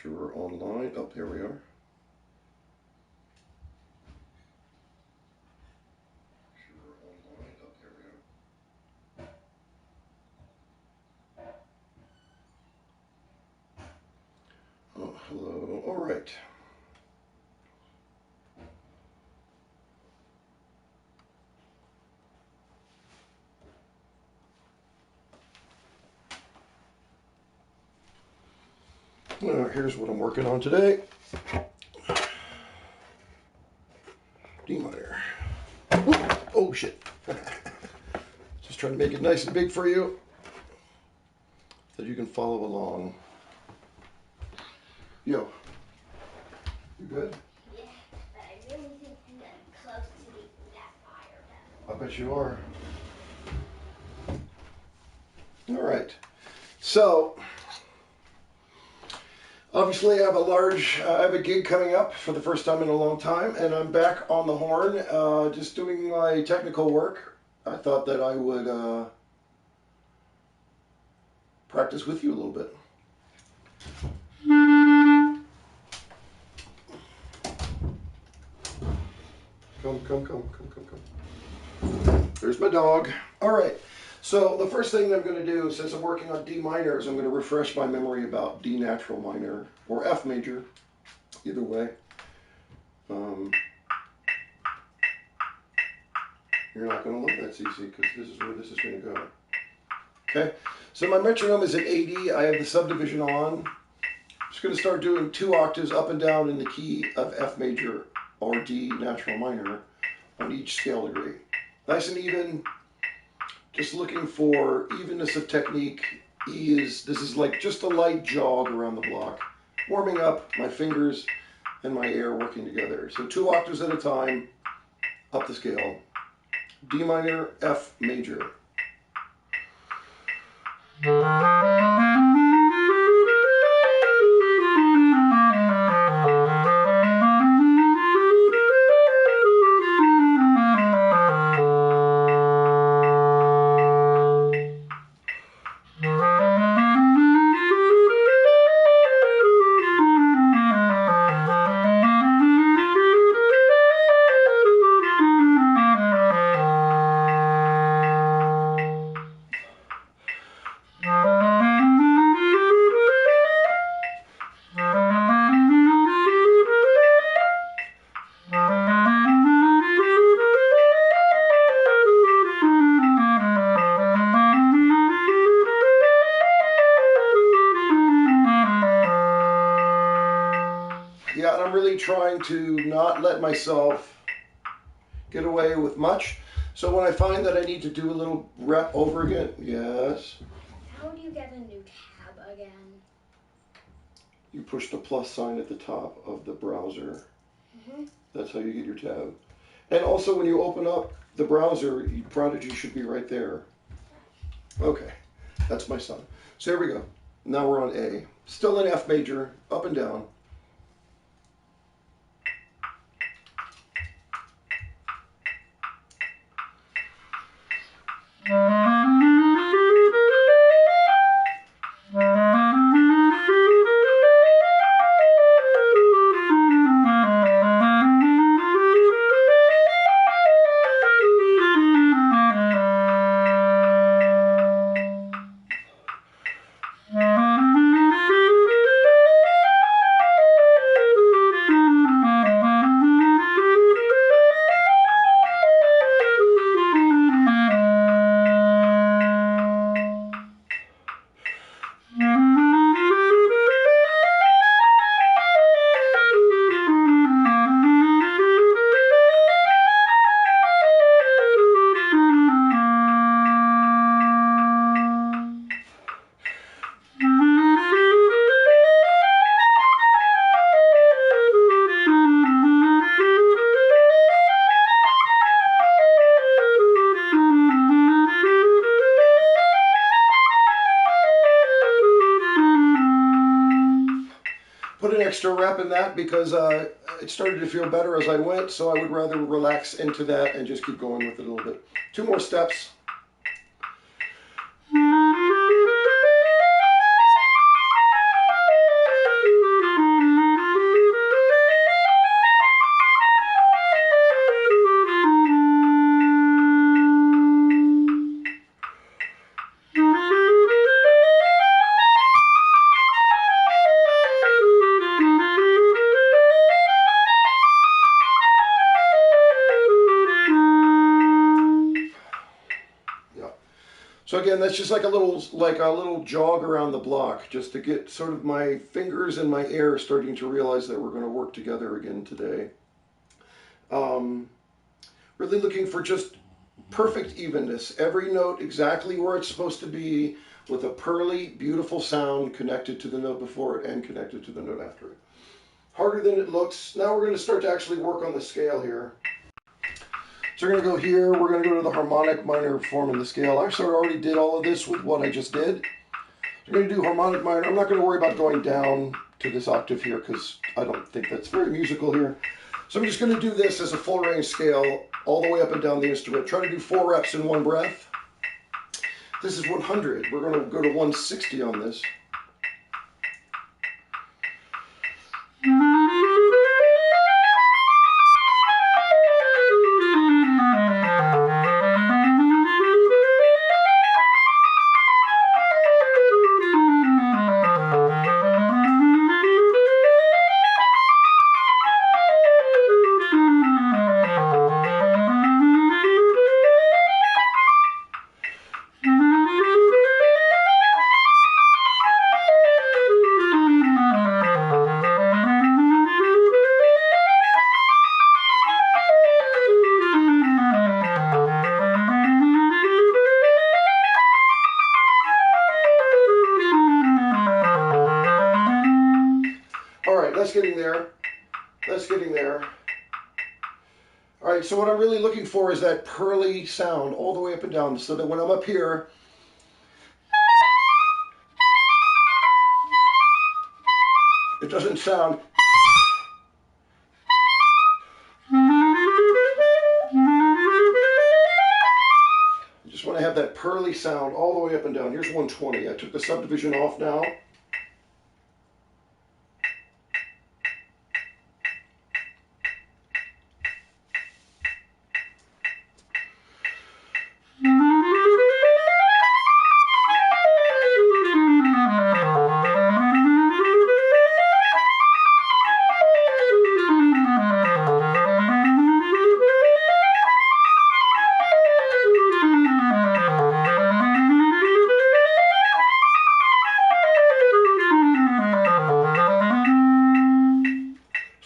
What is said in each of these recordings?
Sure we're online. Oh, there we are. Oh, hello. All right. Here's what I'm working on today. D minor. Oh shit. Just trying to make it nice and big for you so you can follow along. Yo. You good? Yeah, but I really think I'm close to beating that fire though. I bet you are. All right. So, obviously I have a gig coming up for the first time in a long time, and I'm back on the horn, just doing my technical work. I thought that I would practice with you a little bit. Come. There's my dog. All right. So the first thing I'm going to do, since I'm working on D minor, is I'm going to refresh my memory about D natural minor, or F major, either way. You're not going to love that, CC, because this is where this is going to go. Okay, so my metronome is at 80. I have the subdivision on. I'm just going to start doing 2 octaves up and down in the key of F major or D natural minor on each scale degree. Nice and even. Just looking for evenness of technique. This is like just a light jog around the block. Warming up my fingers and my air working together. So 2 octaves at a time, up the scale. D minor, F major. Yeah, and I'm really trying to not let myself get away with much. So when I find that I need to do a little rep over again, yes? How do you get a new tab again? You push the plus sign at the top of the browser. Mm-hmm. That's how you get your tab. And also when you open up the browser, Prodigy should be right there. Okay, that's my son. So here we go. Now we're on A. Still in F major, up and down. Put an extra rep in that because it started to feel better as I went, so I would rather relax into that and just keep going with it a little bit. 2 more steps. So again, that's just like a little jog around the block, just to get sort of my fingers and my ear starting to realize that we're going to work together again today. Really looking for just perfect evenness. Every note exactly where it's supposed to be, with a pearly, beautiful sound connected to the note before it and connected to the note after it. Harder than it looks. Now we're going to start to actually work on the scale here. So we're going to go here. We're going to go to the harmonic minor form of the scale. I sort of already did all of this with what I just did. We're going to do harmonic minor. I'm not going to worry about going down to this octave here because I don't think that's very musical here. So I'm just going to do this as a full range scale all the way up and down the instrument. Try to do 4 reps in one breath. This is 100. We're going to go to 160 on this. That's getting there. That's getting there. All right, so what I'm really looking for is that pearly sound all the way up and down, so that when I'm up here, it doesn't sound. You just want to have that pearly sound all the way up and down. Here's 120. I took the subdivision off now.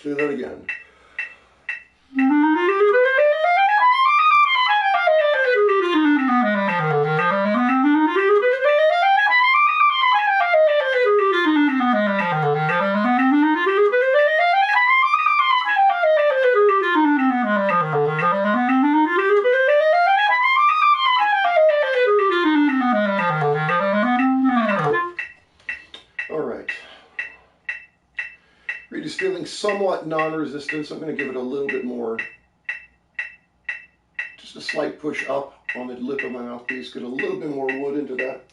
Do that again. All right. Reed is feeling somewhat non-resistant, so I'm going to give it a little bit more. Just a slight push up on the lip of my mouthpiece. Get a little bit more wood into that.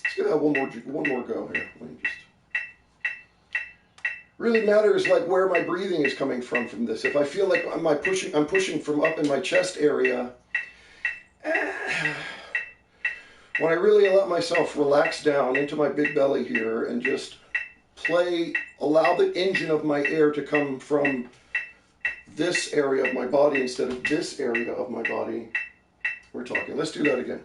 Let's give that one more go here. Let me just. Really matters like where my breathing is coming from this. If I feel like I'm pushing from up in my chest area. When I really let myself relax down into my big belly here and just allow the engine of my air to come from this area of my body instead of this area of my body, we're talking. Let's do that again.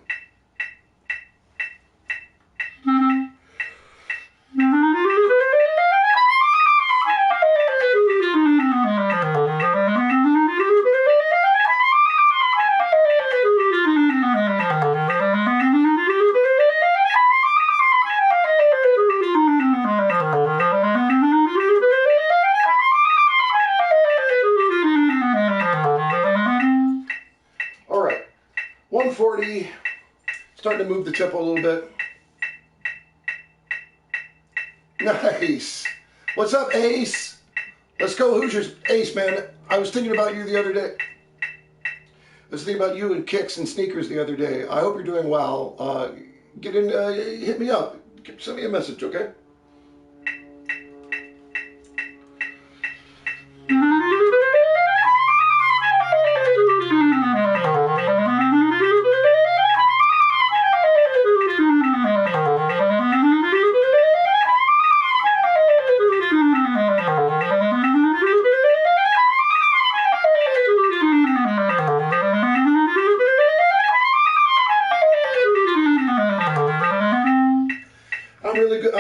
All right, 140, starting to move the tempo a little bit. Nice. What's up, Ace? Let's go Hoosiers. Ace, man, I was thinking about you the other day. I was thinking about you and kicks and sneakers the other day. I hope you're doing well. Get in, hit me up. Send me a message, okay?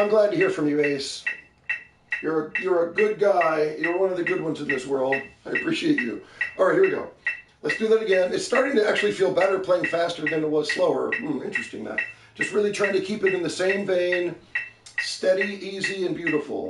I'm glad to hear from you, Ace. You're a good guy. You're one of the good ones in this world. I appreciate you. All right, here we go. Let's do that again. It's starting to actually feel better playing faster than it was slower. Interesting that. Just really trying to keep it in the same vein. Steady, easy, and beautiful.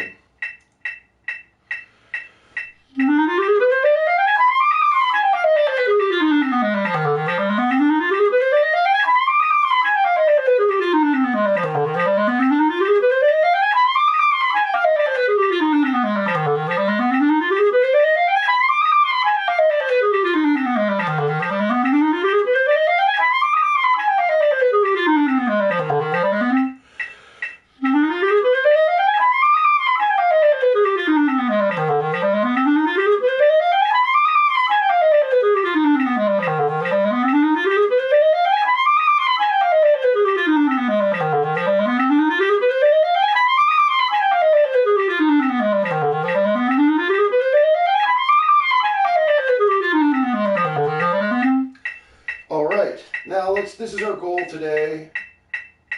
This is our goal today.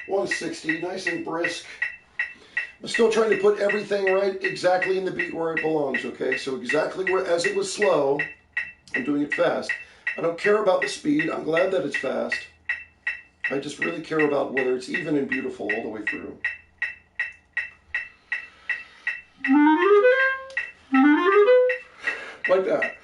160, nice and brisk. I'm still trying to put everything right exactly in the beat where it belongs, okay? So exactly where, as it was slow, I'm doing it fast. I don't care about the speed. I'm glad that it's fast. I just really care about whether it's even and beautiful all the way through. Like that.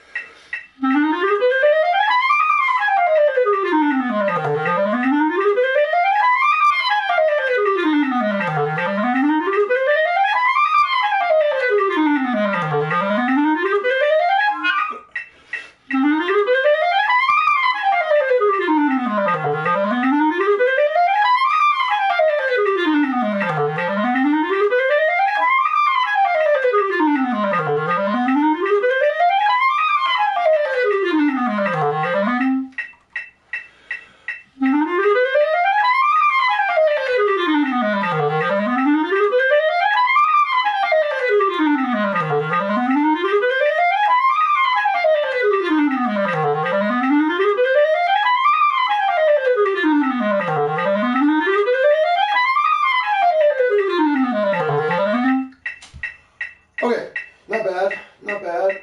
Okay, not bad, not bad.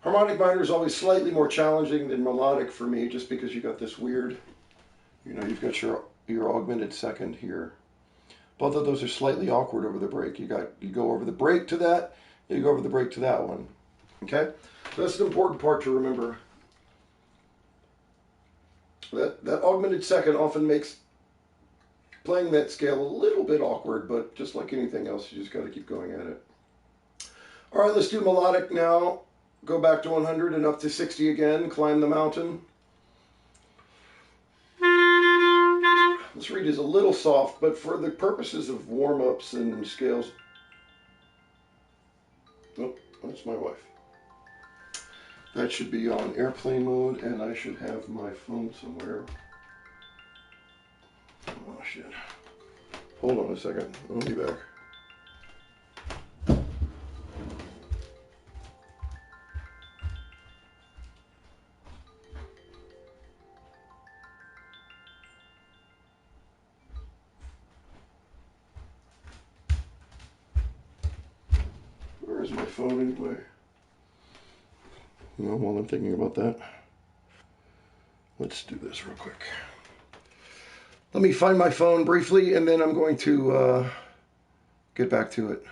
Harmonic minor is always slightly more challenging than melodic for me, just because you got this weird, you've got your augmented second here. Both of those are slightly awkward over the break. You go over the break to that, you go over the break to that one. Okay? So that's an important part to remember. That augmented second often makes playing that scale a little bit awkward, but just like anything else, you just got to keep going at it. All right, let's do melodic now. Go back to 100 and up to 60 again. Climb the mountain. This reed is a little soft, but for the purposes of warm-ups and scales... Oh, that's my wife. That should be on airplane mode, and I should have my phone somewhere. Oh, shit. Hold on a second. I'll be back. Where is my phone anyway? While I'm thinking about that, let's do this real quick. Let me find my phone briefly, and then I'm going to get back to it.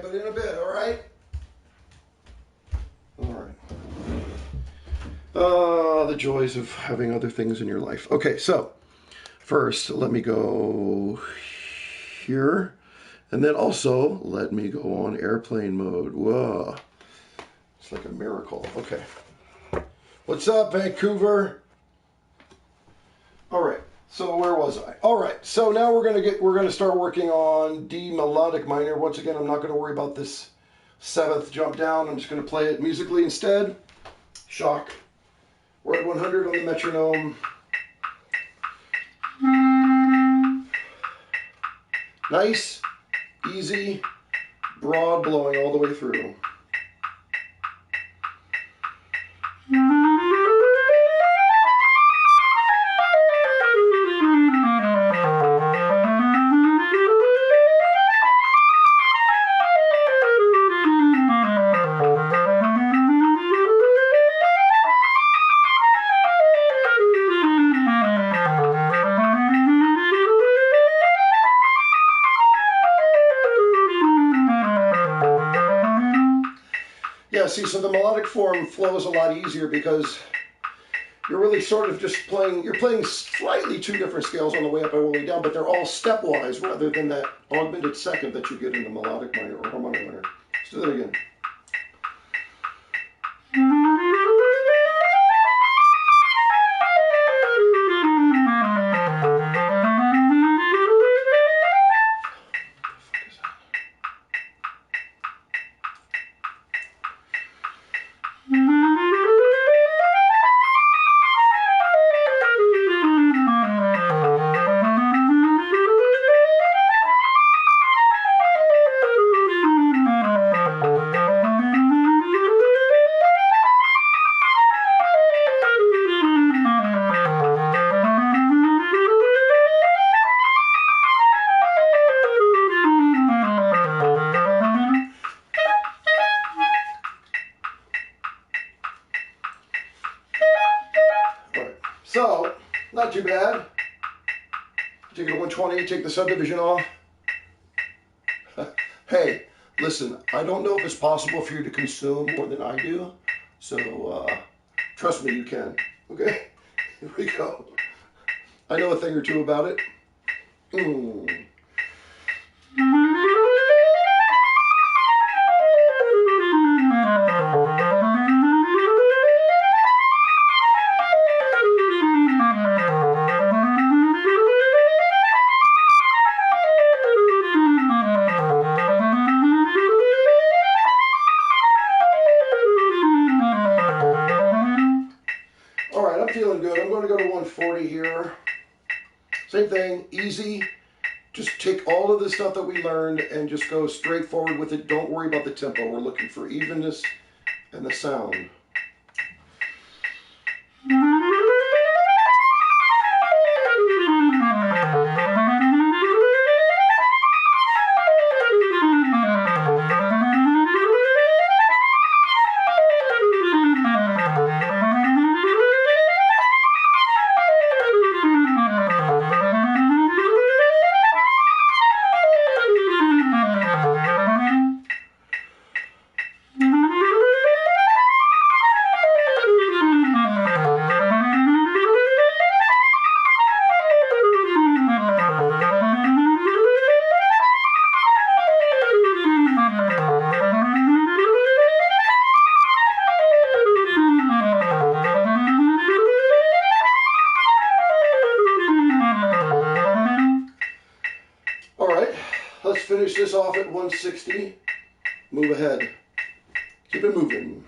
but in a bit, all right? All right. The joys of having other things in your life. Okay, so first, let me go here. And then also, let me go on airplane mode. Whoa. It's like a miracle. Okay. What's up, Vancouver? All right. So where was I? All right. So now we're gonna start working on D melodic minor. Once again, I'm not gonna worry about this seventh jump down. I'm just gonna play it musically instead. Shock. We're at 100 on the metronome. Nice, easy, broad blowing all the way through. Yeah, see, so the melodic form flows a lot easier because you're really sort of just playing, you're playing slightly two different scales on the way up and way down, but they're all stepwise rather than that augmented second that you get in the melodic minor or harmonic minor. Let's do that again. So, not too bad. Take it to 120, take the subdivision off. Hey, listen, I don't know if it's possible for you to consume more than I do, so trust me, you can. Okay? Here we go. I know a thing or two about it. Feeling good. I'm going to go to 140 here. Same thing, easy. Just take all of the stuff that we learned and just go straight forward with it. Don't worry about the tempo. We're looking for evenness and the sound. Let's finish this off at 160. Move ahead. Keep it moving.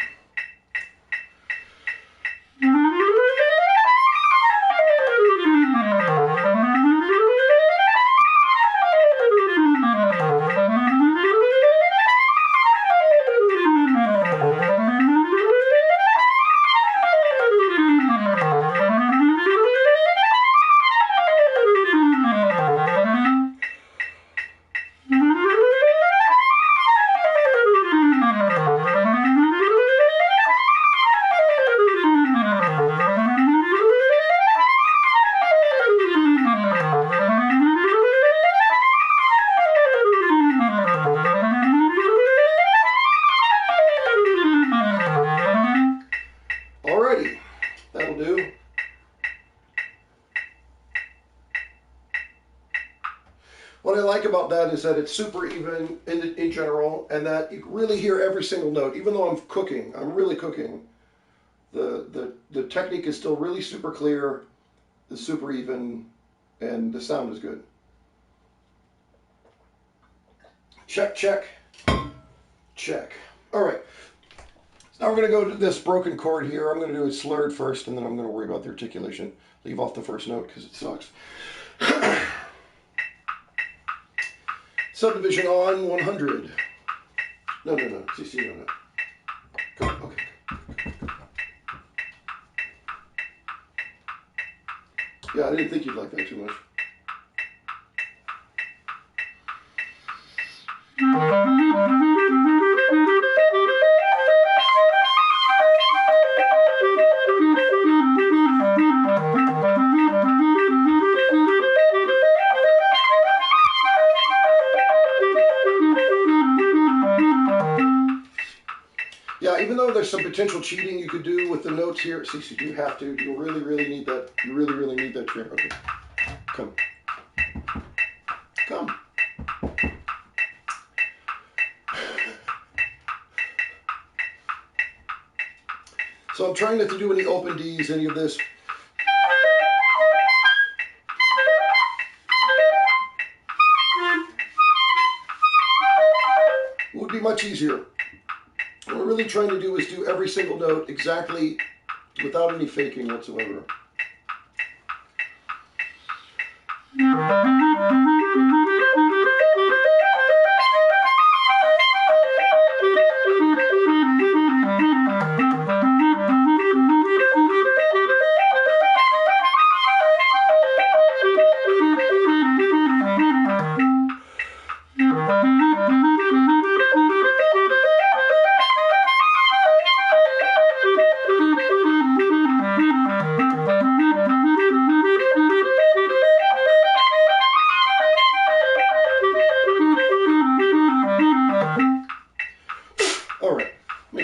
like about that is that it's super even in general, and that you really hear every single note. Even though I'm cooking, I'm really cooking. The technique is still really super clear, it's super even, and the sound is good. Check, check, check. All right. So now we're going to go to this broken chord here. I'm going to do it slurred first, and then I'm going to worry about the articulation. Leave off the first note because it sucks. Subdivision on 100. No. CC, no. Come on, okay. Yeah, I didn't think you'd like that too much. Yeah, even though there's some potential cheating you could do with the notes here, CC, you have to. You really need that. You really need that chair. Okay, come. So I'm trying not to do any open Ds, any of this. It would be much easier. What we're really trying to do is do every single note exactly without any faking whatsoever.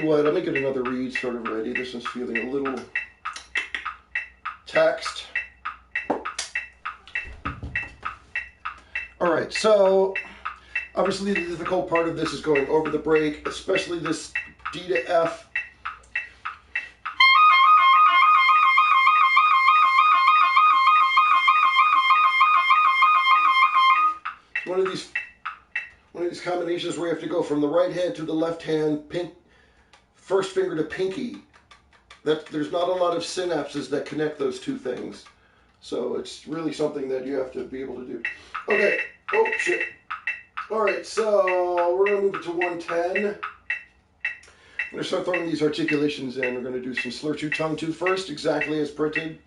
Let me get another reed sort of ready. This one's feeling a little taxed. All right, so obviously the difficult part of this is going over the break, especially this D to F. It's one of these combinations where you have to go from the right hand to the left hand, first finger to pinky. There's not a lot of synapses that connect those two things. So it's really something that you have to be able to do. Okay. Oh, shit. All right, so we're going to move it to 110. I'm going to start throwing these articulations in. We're going to do some slur two, tongue two first, exactly as printed.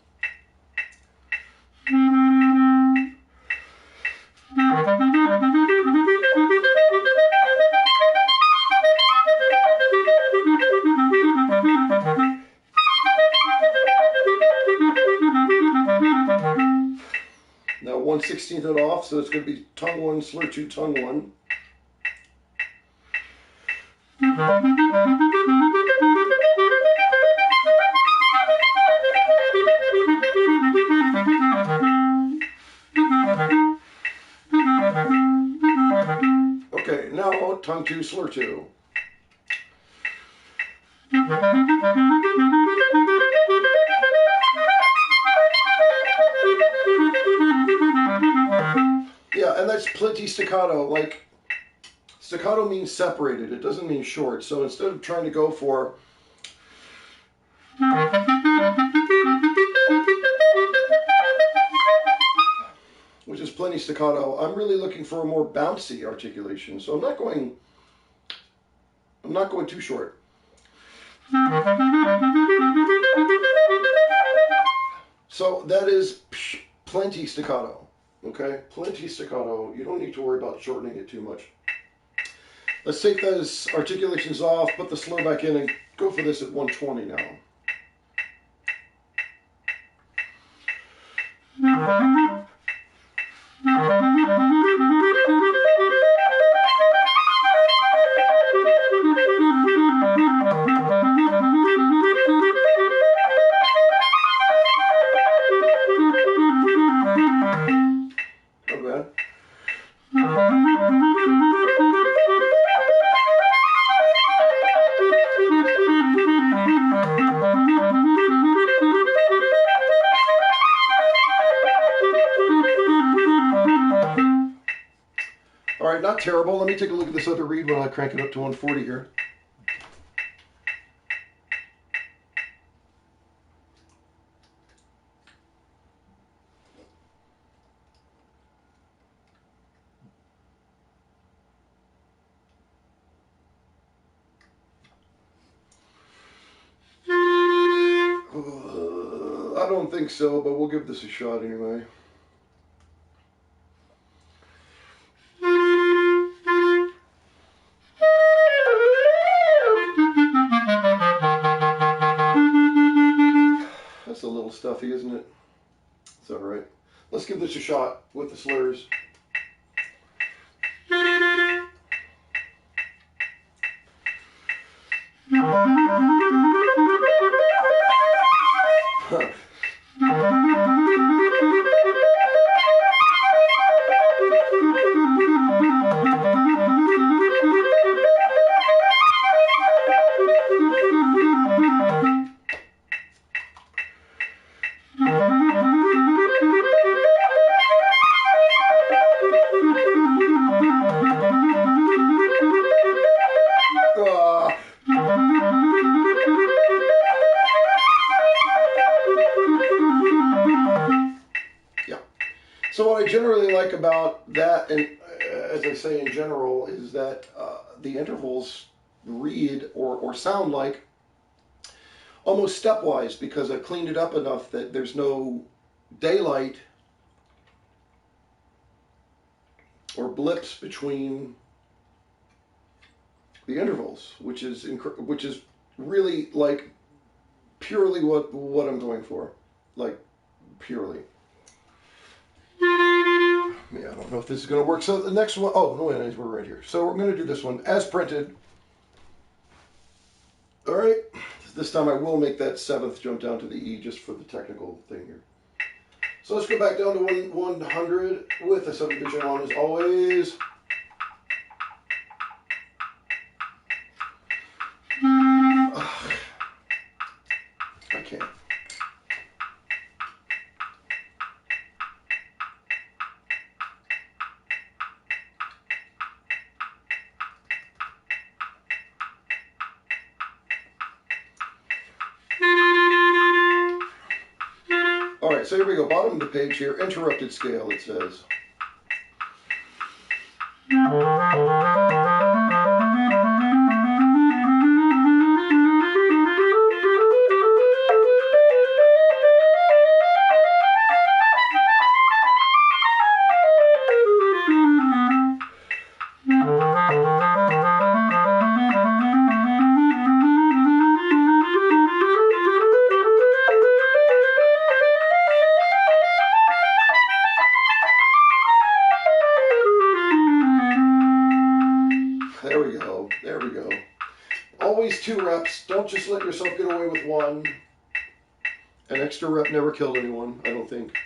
Now 1/16 it off, so it's going to be tongue one, slur two, tongue one. Okay, now tongue two, slur two. Yeah, and that's plenty staccato. Like, staccato means separated. It doesn't mean short. So instead of trying to go for which is plenty staccato, I'm really looking for a more bouncy articulation. So I'm not going too short. So that is plenty staccato. Okay, plenty staccato. You don't need to worry about shortening it too much. Let's take those articulations off, put the slur back in, and go for this at 120 now. Not bad. not terrible. Let me take a look at this other reed while I crank it up to 140 here. I don't think so, but we'll give this a shot anyway. That's a little stuffy, isn't it? It's all right. Let's give this a shot with the slurs. So what I generally like about that, and as I say in general, is that the intervals read or sound like almost stepwise, because I've cleaned it up enough that there's no daylight or blips between the intervals, which is really like purely what I'm going for, like purely. Yeah, I don't know if this is going to work. So the next one, oh, no, wait, we're right here. So we're going to do this one as printed. All right. This time I will make that seventh jump down to the E just for the technical thing here. So let's go back down to 100 with a subdivision on as always. I can't. All right, so here we go. Bottom of the page here, interrupted scale, it says. There we go. There we go. Always 2 reps. Don't just let yourself get away with 1. An extra rep never killed anyone, I don't think.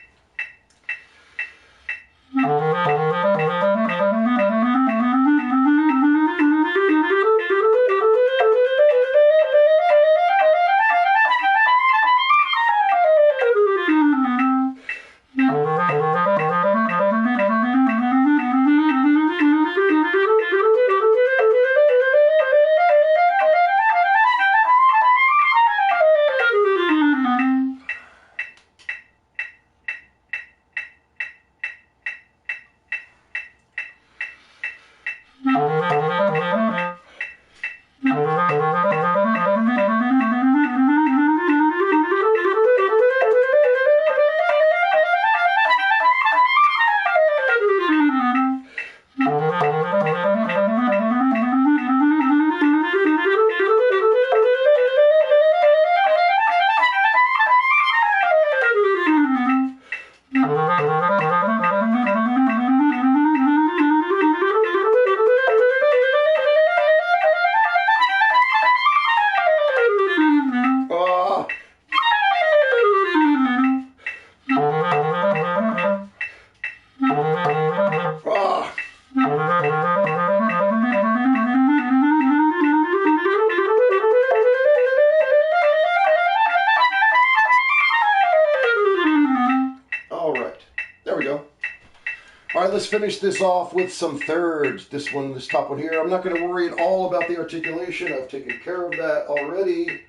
let's finish this off with some thirds. This top one here. I'm not going to worry at all about the articulation. I've taken care of that already.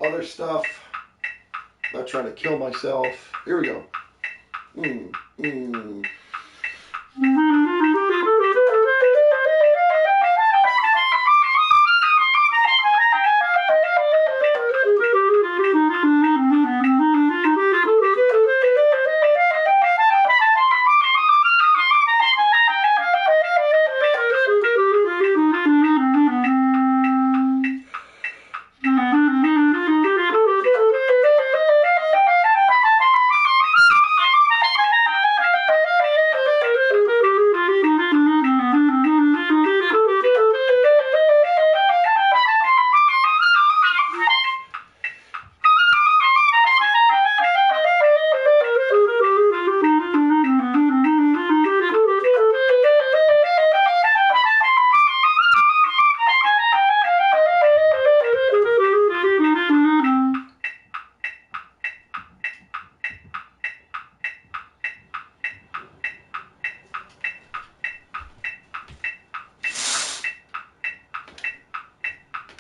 Other stuff. Not trying to kill myself. Here we go.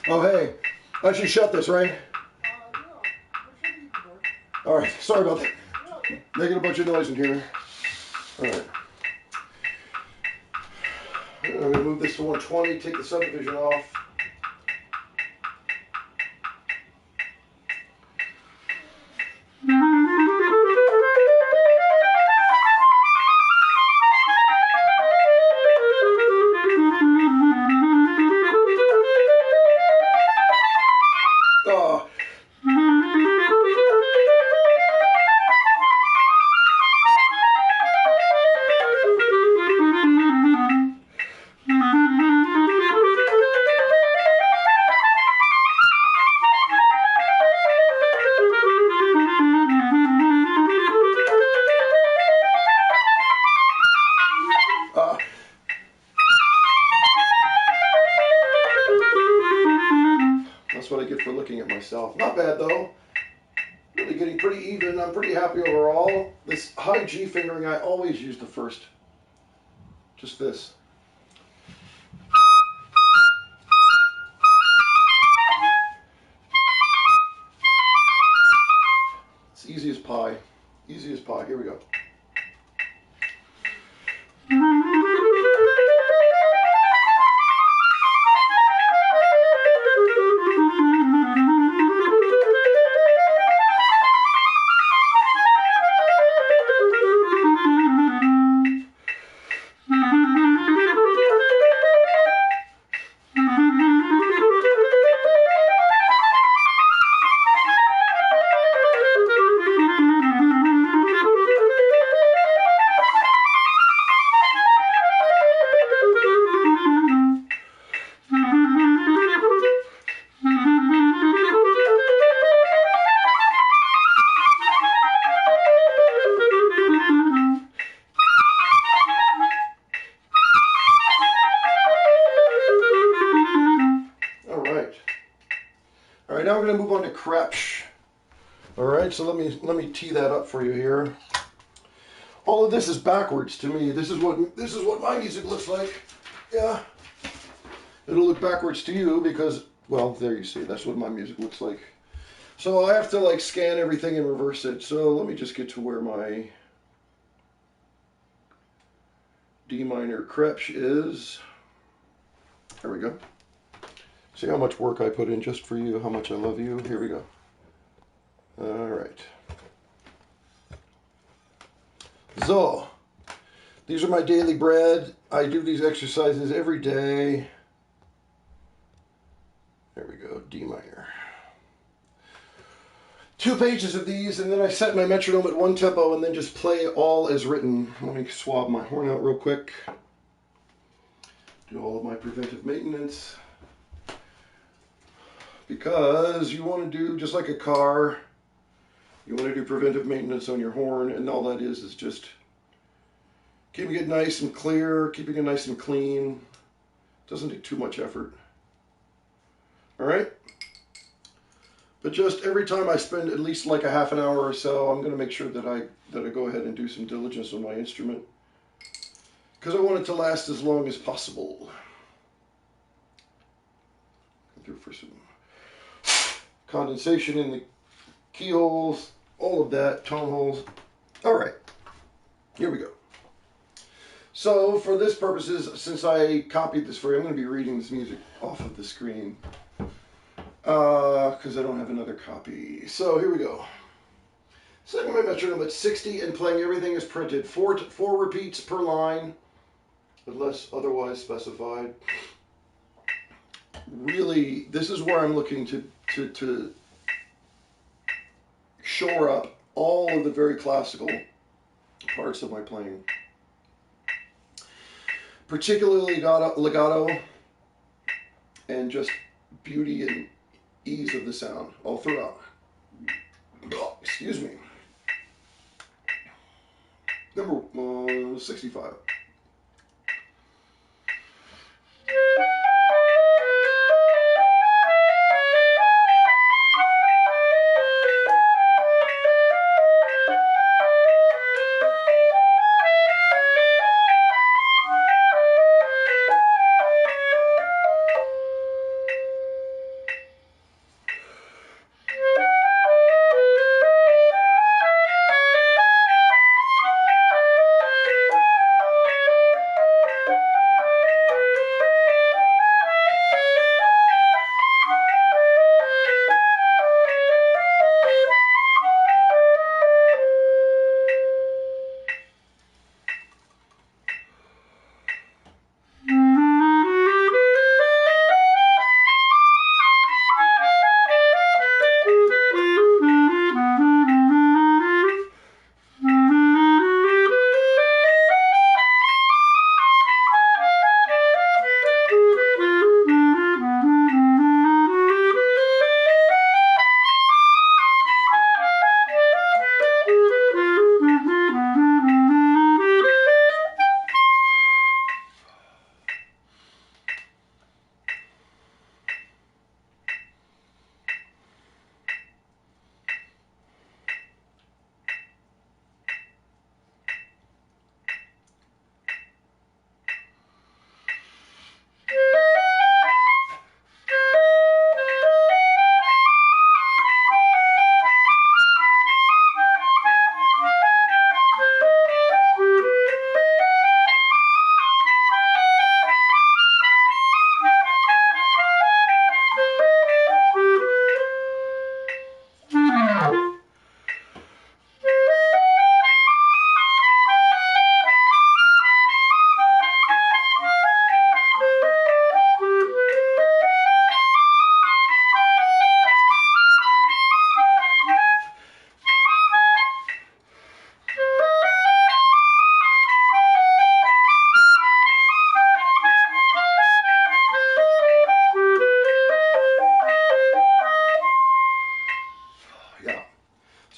Oh, hey, I should shut this, right? All right, sorry about that. Making a bunch of noise in here. All right. I'm going to move this to 120, take the subdivision off. That's what I get for looking at myself. Not bad though. Really getting pretty even. I'm pretty happy overall. This high G fingering, I always use the first. Just this. It's easy as pie. Easy as pie. Here we go. Alright, now we're going to move on to Kroepsch. Alright, so let me tee that up for you here. All of this is backwards to me. This is what my music looks like. Yeah. It'll look backwards to you because, well, there you see. That's what my music looks like. So I have to like scan everything and reverse it. So let me just get to where my D minor Kroepsch is. There we go. See how much work I put in just for you, how much I love you. Here we go. All right. So, these are my daily bread. I do these exercises every day. There we go, D minor. 2 pages of these, and then I set my metronome at 1 tempo and then just play all as written. Let me swab my horn out real quick. Do all of my preventive maintenance. Because you want to do, just like a car, you want to do preventive maintenance on your horn, and all that is just keeping it nice and clear, keeping it nice and clean. Doesn't take too much effort. All right? But just every time I spend at least like a half an hour or so, I'm going to make sure that I go ahead and do some diligence on my instrument. because I want it to last as long as possible. Go through for some condensation in the keyholes, all of that, tone holes. All right, here we go. So for this purposes, since I copied this for you, I'm going to be reading this music off of the screen because I don't have another copy. So here we go. Setting my metronome at 60 and playing everything as printed. Four repeats per line, unless otherwise specified. Really, this is where I'm looking to shore up all of the very classical parts of my playing. Particularly legato and just beauty and ease of the sound all throughout. Oh, excuse me. Number 65.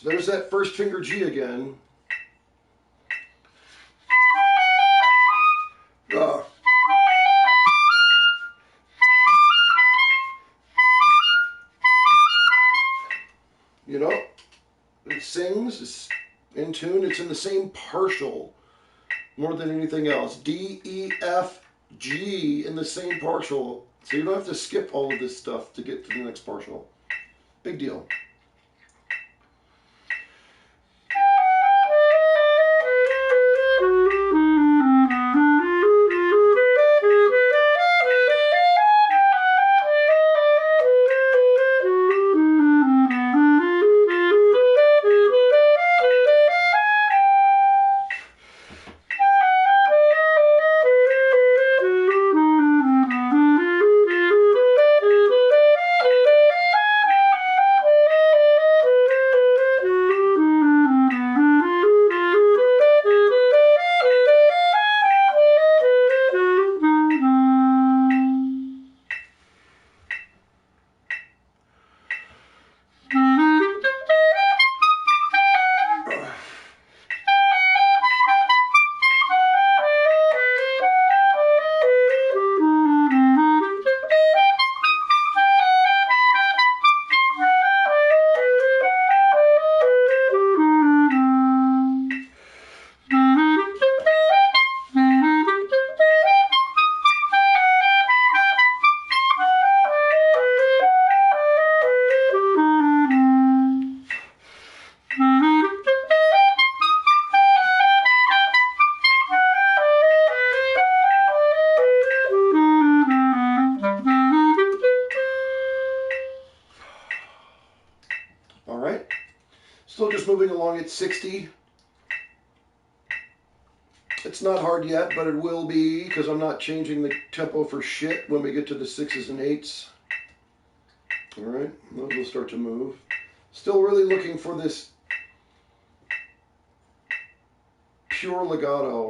There's that first finger G again. You know, it sings, it's in tune, it's in the same partial more than anything else. D, E, F, G in the same partial. So you don't have to skip all of this stuff to get to the next partial. Big deal. right? Still just moving along at 60. It's not hard yet, but it will be because I'm not changing the tempo for shit when we get to the 6s and 8s. All right, those will start to move. Still really looking for this pure legato.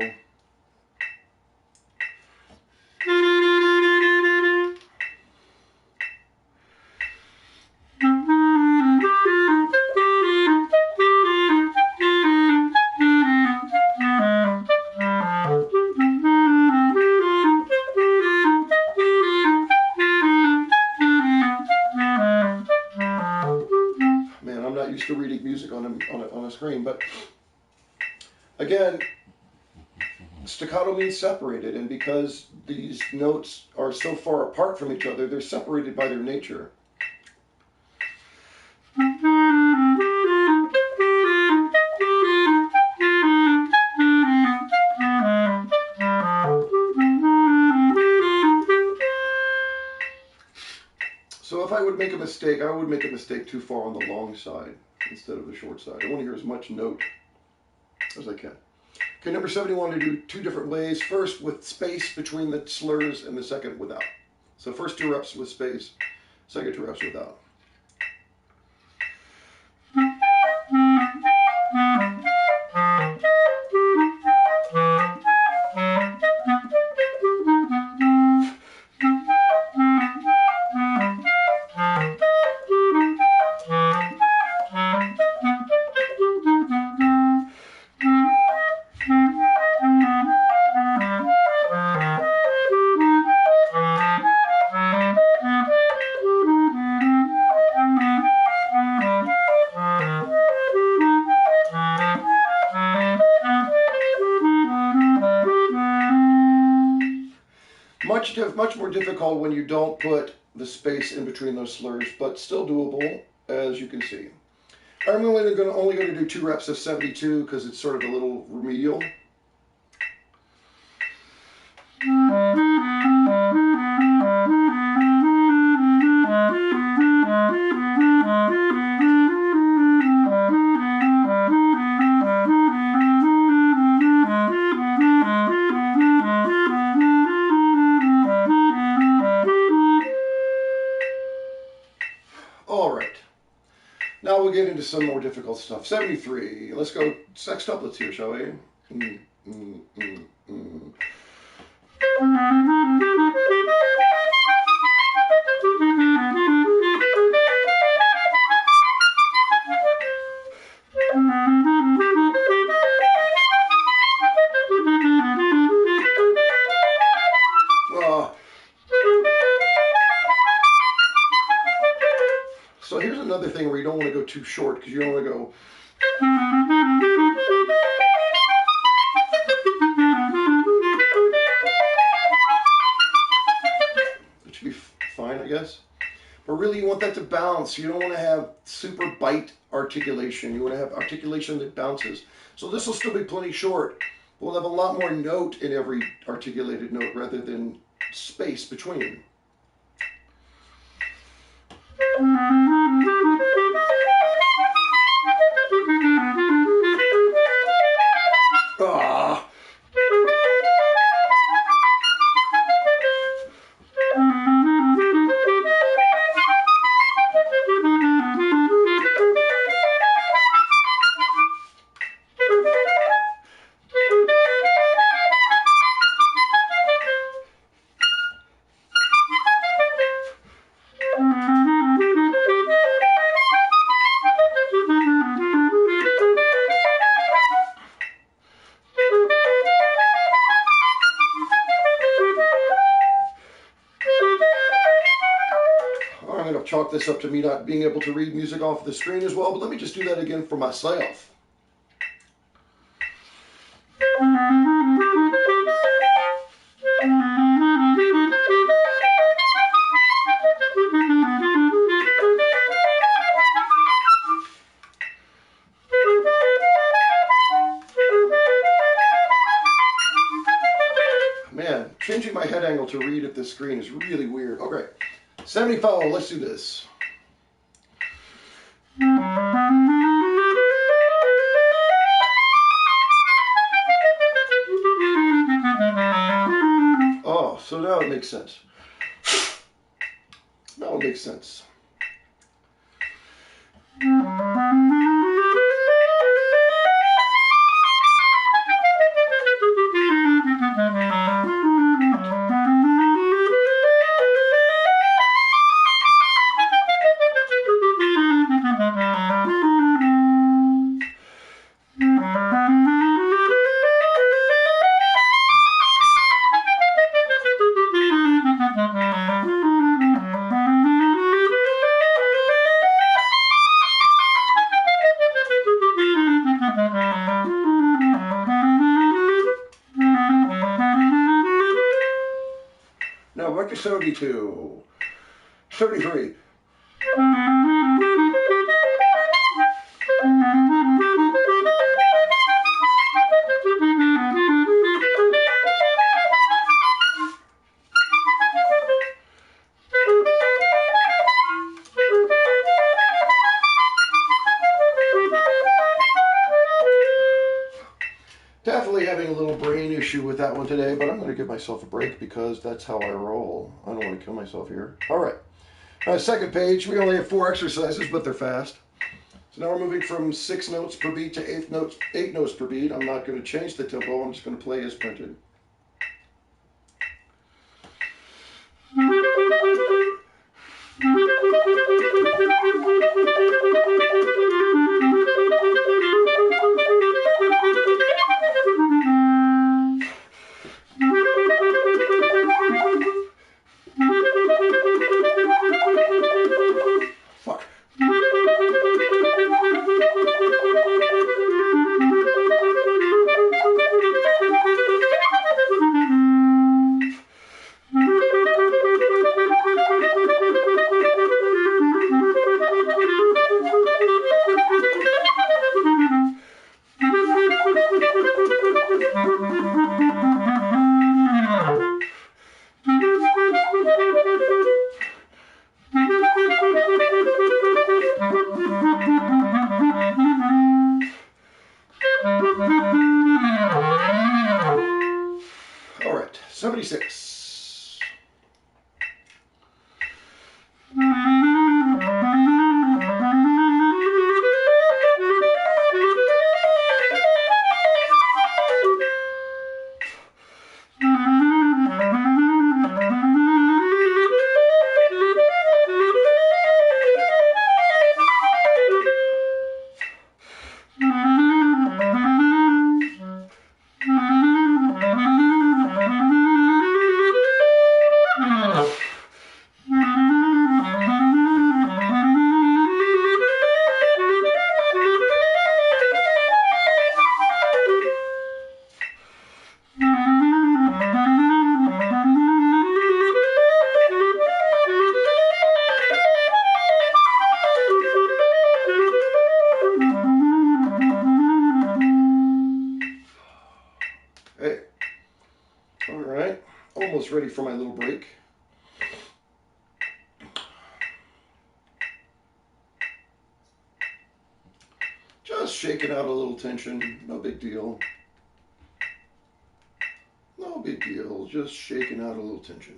Man, I'm not used to reading music on a screen, but again, staccato means separated, and because these notes are so far apart from each other, they're separated by their nature. So if I would make a mistake, I would make a mistake too far on the long side instead of the short side. I want to hear as much note as I can. Okay, number 71, to do two different ways. First with space between the slurs, and the second without. So first 2 reps with space, second 2 reps without. Much more difficult when you don't put the space in between those slurs, but still doable, as you can see. I'm only going to do 2 reps of 72 because it's sort of a little remedial. Now we'll get into some more difficult stuff. 73. Let's go sextuplets here, shall we? So here's another thing where you don't want to go too short because you don't want to go. It should be fine, I guess. But really you want that to bounce. You don't want to have super bite articulation. You want to have articulation that bounces. So this will still be plenty short. We'll have a lot more note in every articulated note rather than space between. Ah. Chalk this up to me not being able to read music off the screen as well, but let me just do that again for myself. Man, changing my head angle to read at this screen is really weird. Okay. 75, let's do this. sense. Now it makes sense. Now record 72, 33. Definitely having a little brain issue with that one today, but I'm going to give myself a break because that's how I roll. I don't want to kill myself here. All right. Second page. We only have 4 exercises, but they're fast. So now we're moving from 6 notes per beat to 8 notes per beat. I'm not going to change the tempo. I'm just going to play as printed. All right, 76. Hey, all right, almost ready for my little break. Just shaking out a little tension, no big deal. No big deal, just shaking out a little tension.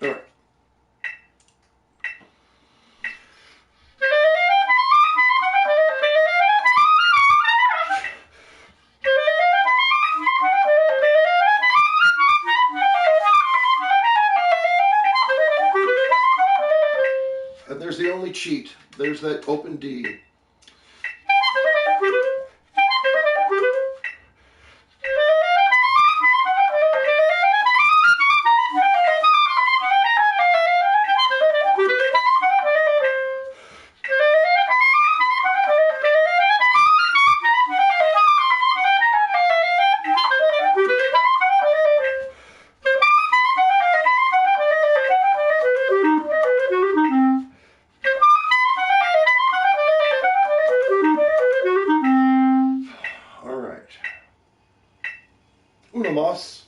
All right. And there's the only cheat. There's that open D. Una más.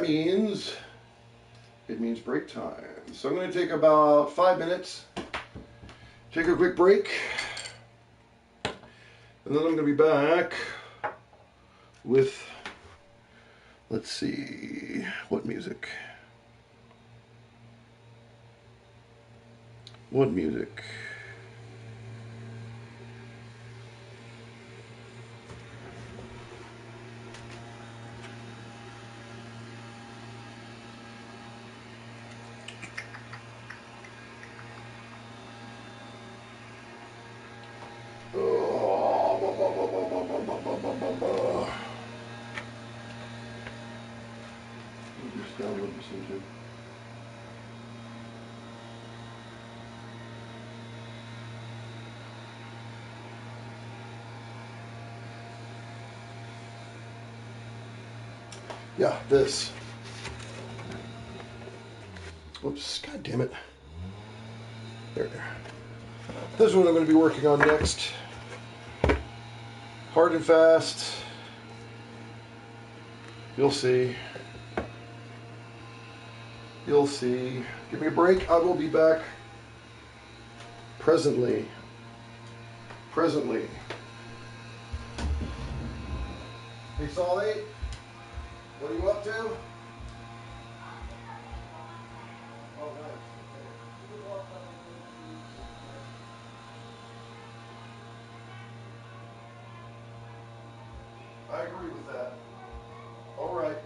means it means break time. So I'm going to take about 5 minutes, take a quick break, and then I'm going to be back with, let's see, what music? What music? Just download this into. Yeah, this. Whoops, god damn it. There. This is what I'm going to be working on next. Hard and fast. You'll see. You'll see. Give me a break. I will be back presently. Presently. Hey, Solly. What are you up to? Oh, nice. I agree with that. All right.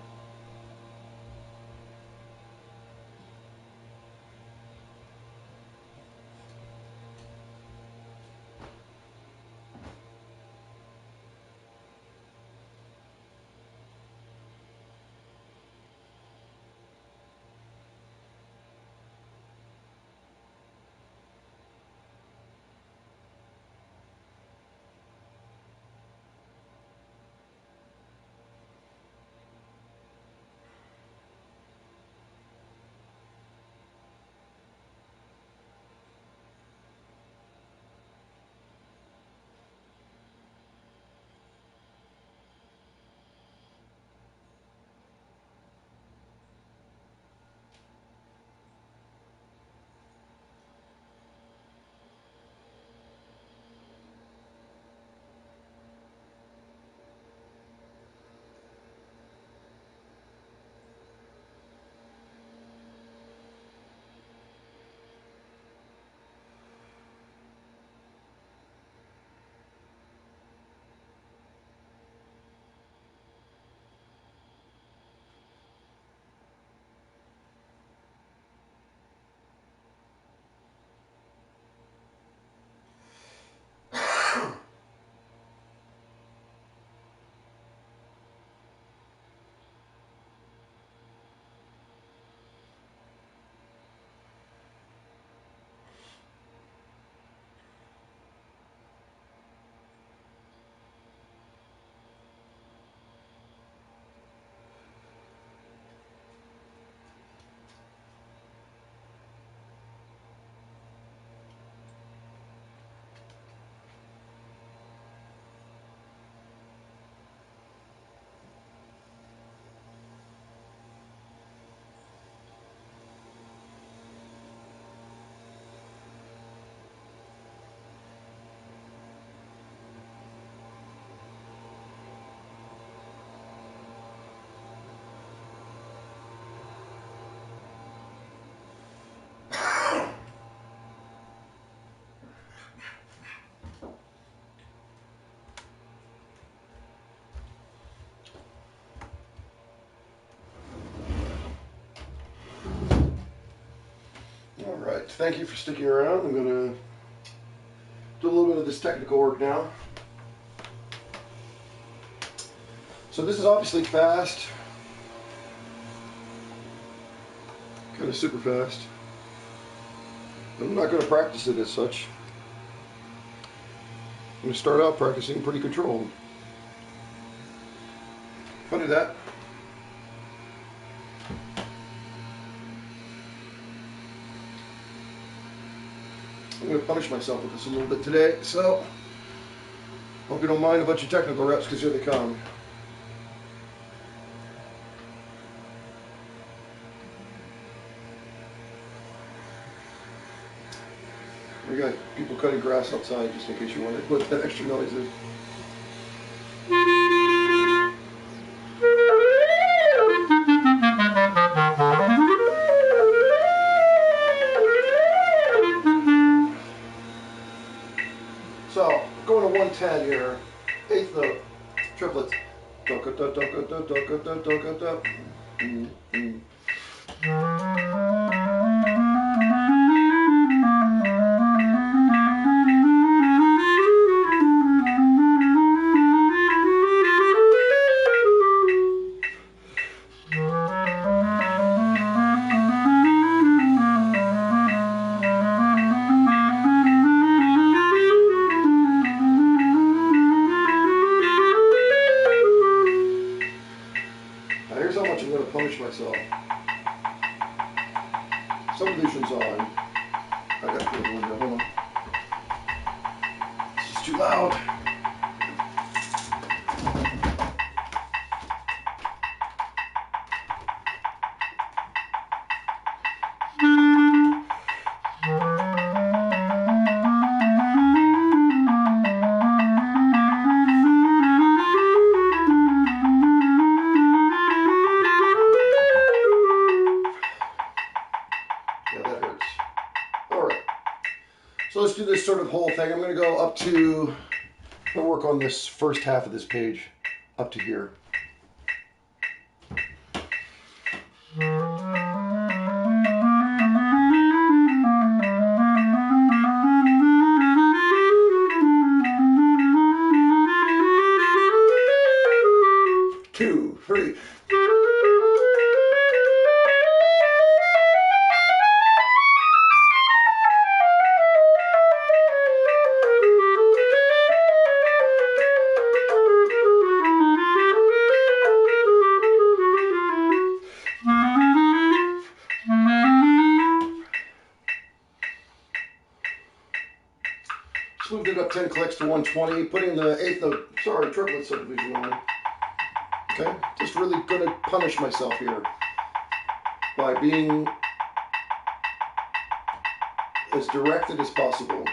All right, thank you for sticking around. I'm going to do a little bit of this technical work now. So this is obviously fast, kind of super fast. I'm not going to practice it as such. I'm going to start out practicing pretty controlled. If I do that, I'm going to punish myself with this a little bit today, so hope you don't mind a bunch of technical reps, because here they come. got people cutting grass outside, just in case you wondered what that extra noise is. So, going to 110 here, 8th note, triplets. Here's how much I'm going to punish myself. Subdivision's on. I got to close the window. Hold on. This is too loud. So let's do this sort of whole thing. I'm going to go up to, I'm going to work on this first half of this page up to here. Two, three. Moved it up 10 clicks to 120, putting the 8th note, triplet subdivision on. Okay, just really going to punish myself here by being as directed as possible.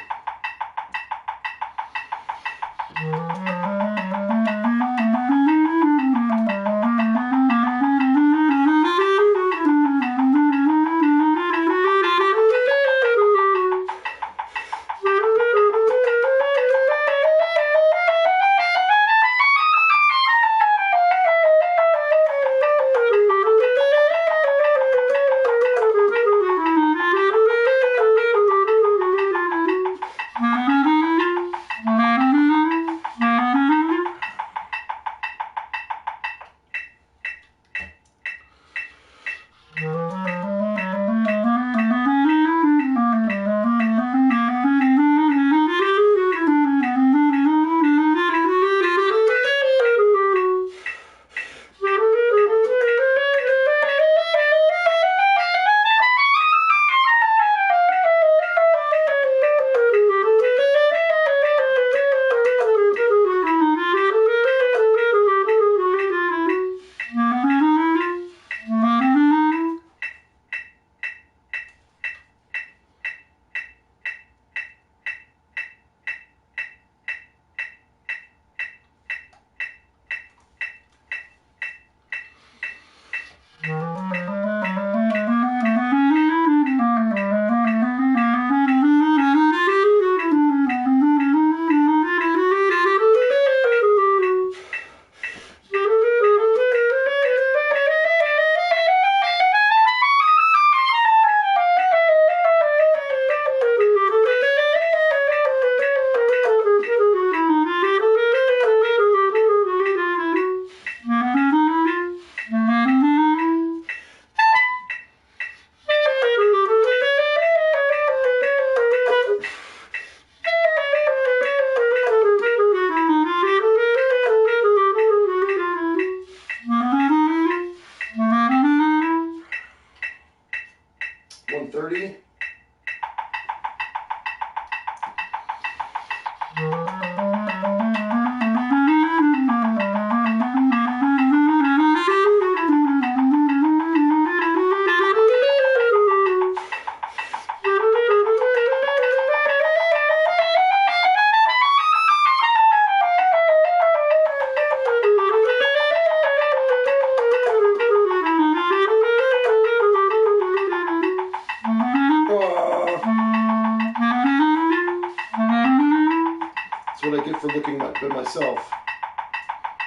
what I get for looking at myself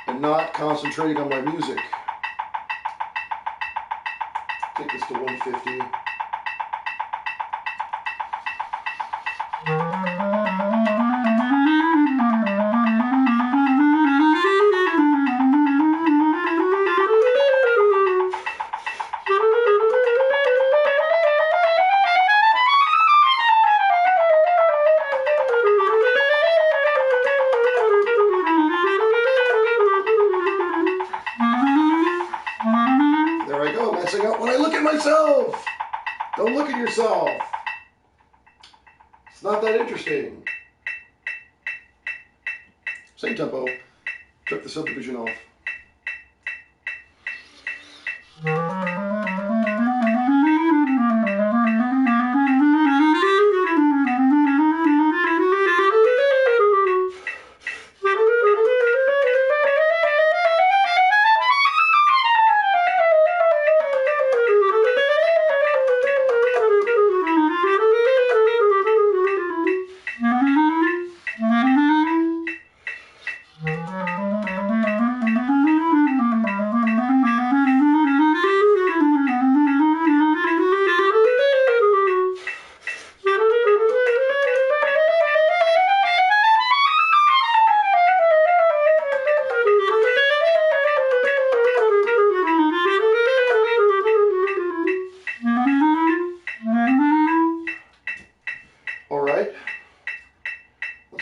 and not concentrating on my music. Take this to 150. When I look at myself, don't look at yourself. It's not that interesting. Same tempo. Took the subdivision off.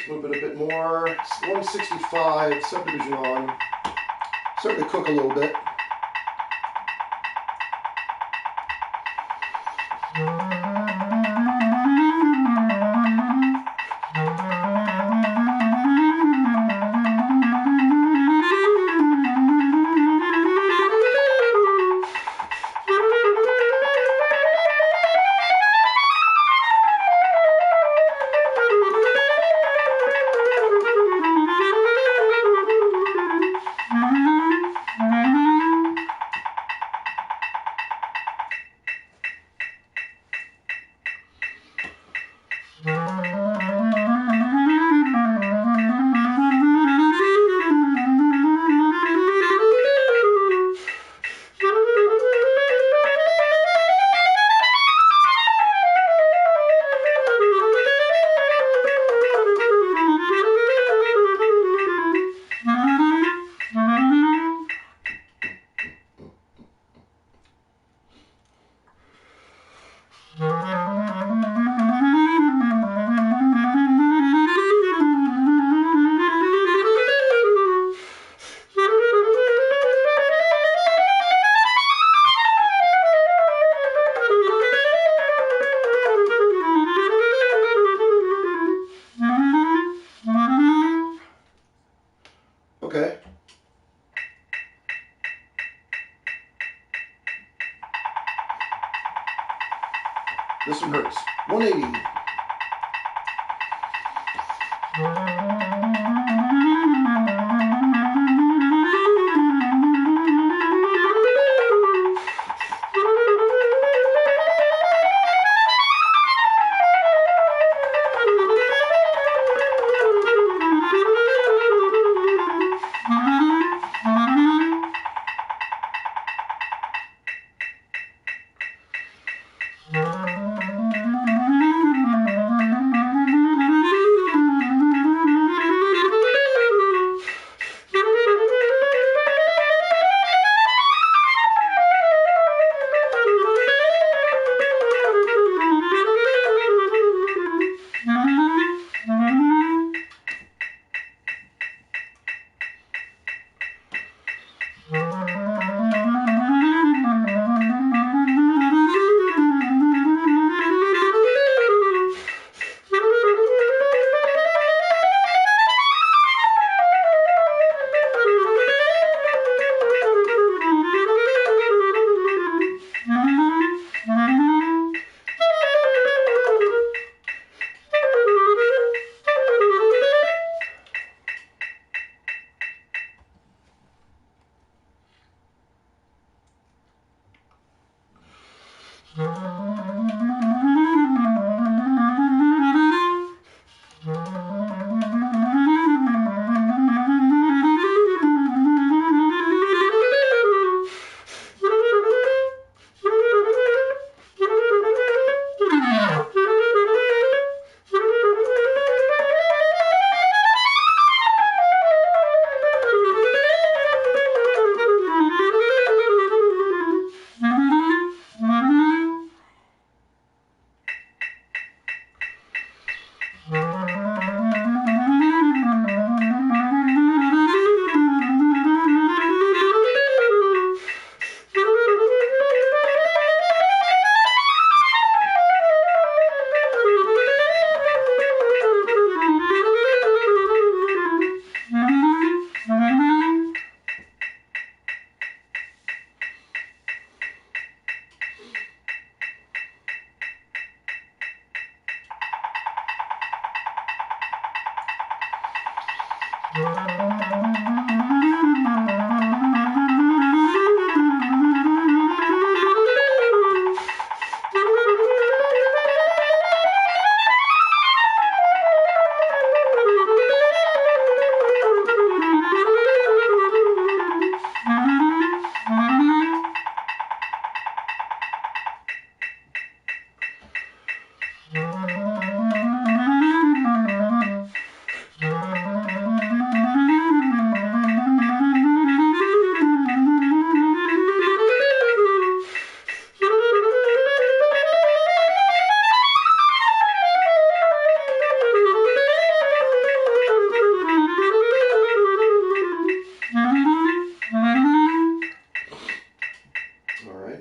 Move it a bit more. 165, subdivision on. Starting to cook a little bit. Okay. This one hurts. 180.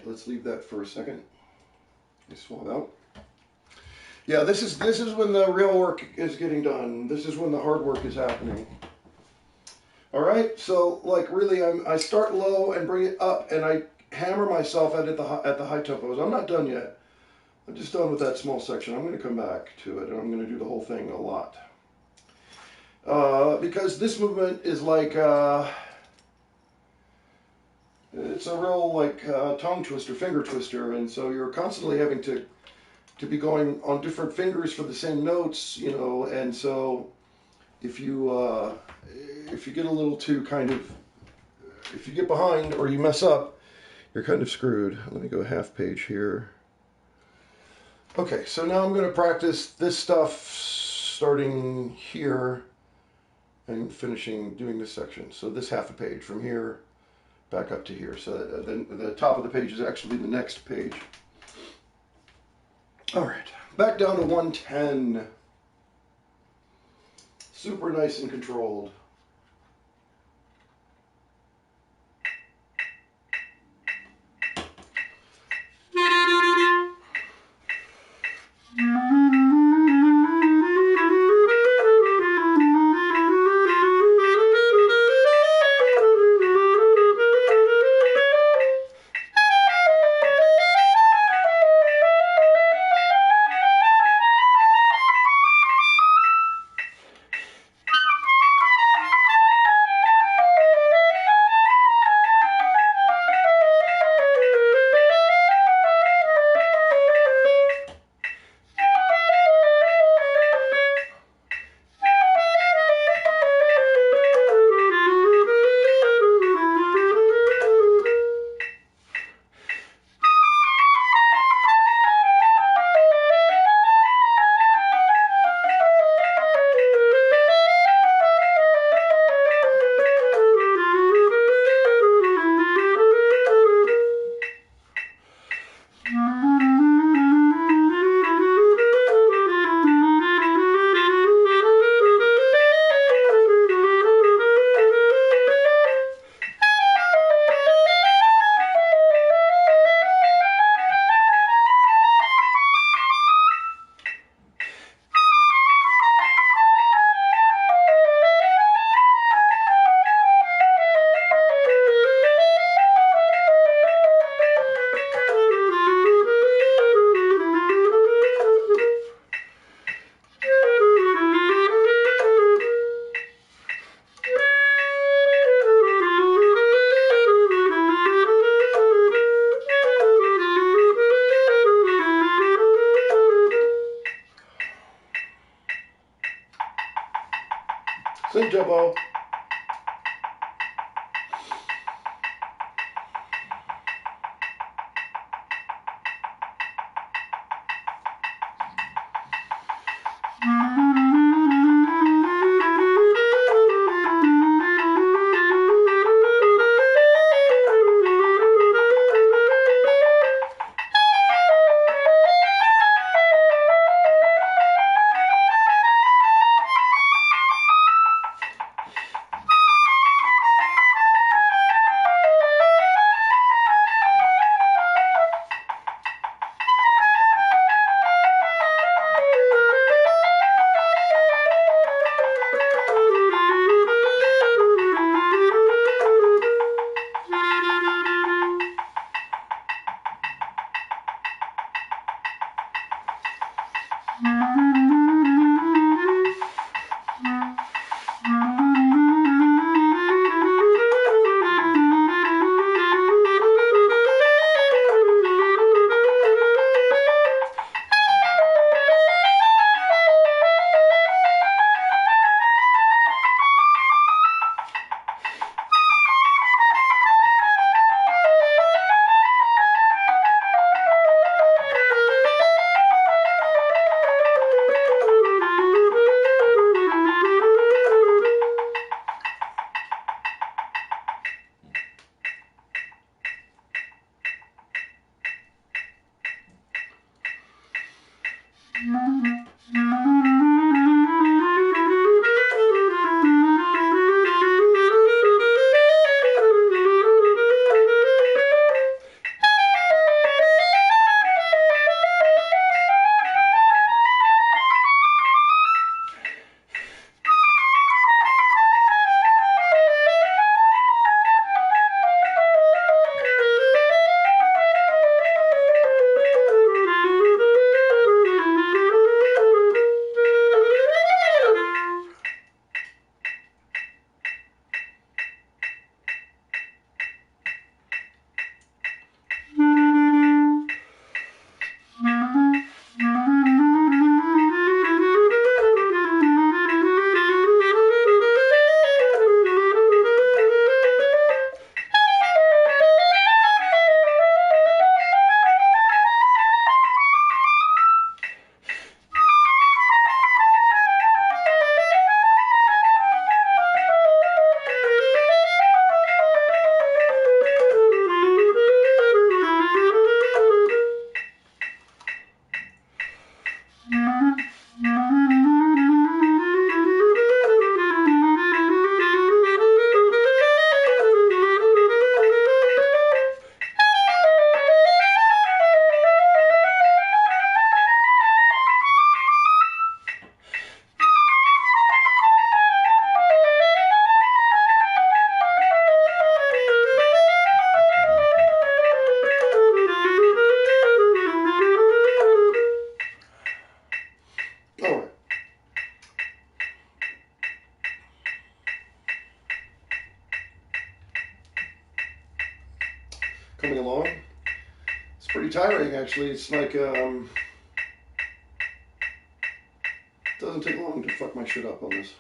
Let's leave that for a second. You swap out. Yeah, this is when the real work is getting done. This is when the hard work is happening. All right, so like really, I start low and bring it up, and I hammer myself at the high tempos. I'm not done yet. I'm just done with that small section. I'm going to come back to it, and I'm going to do the whole thing a lot. Because this movement is like, it's a real like tongue twister, finger twister, and so you're constantly having to be going on different fingers for the same notes, you know, and so if you get a little too kind of, if you get behind or you mess up, you're kind of screwed. Let me go half page here. Okay, so now I'm going to practice this stuff starting here and finishing doing this section. So this half a page from here back up to here. So then the top of the page is actually the next page. All right, back down to 110. Super nice and controlled. Same tempo. coming along. It's pretty tiring, actually. It's like, it doesn't take long to fuck my shit up on this.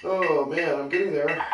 Oh man, I'm getting there.